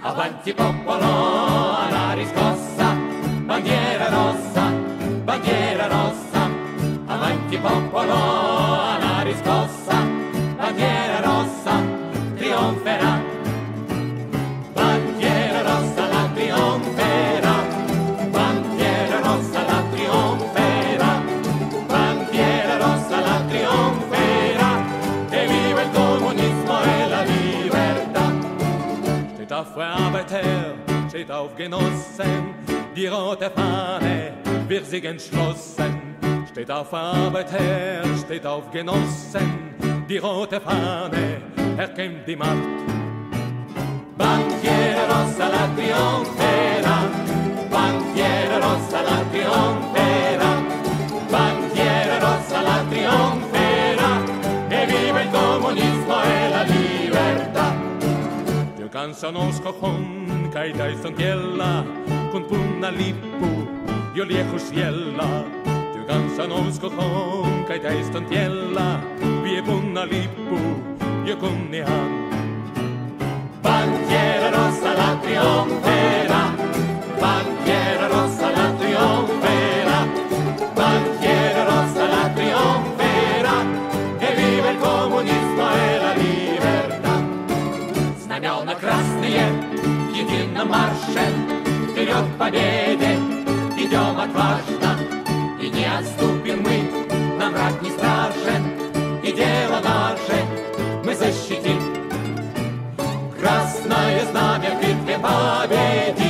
Avanti popolo alla riscossa, bandiera rossa, avanti popolo alla riscossa, bandiera rossa, trionferà. Bandiera rossa la trionferà, bandiera rossa la trionferà, bandiera rossa la trionferà, e viva il comunismo e la libertà. Steht auf Arbeiter, steht auf Genossen, die rote Fahne, wir sind entschlossen. Steht auf Arbeiter, steht auf Genossen, die rote Fahne, erkämpft die Macht. Bandiera rossa la trionferà, bandiera rossa la trionferà, bandiera rossa la trionferà, e viva il comunismo e la libertà. Dio cansanos cojon, caita istontiella, con punna lippu, io liechus jella. Dio cansanos cojon, caita istontiella, vie punna lippu, io con nean. Bandiera rossa la trionferà, bandiera rossa la trionferà, bandiera rossa la trionferà, e viva il comunismo e la libertà. Знамена красные, единым маршем, вперед к победе, идем отважно, и не отступим мы, нам враг не страшен, и дело наше мы защитим. Красное знамя в битве победит.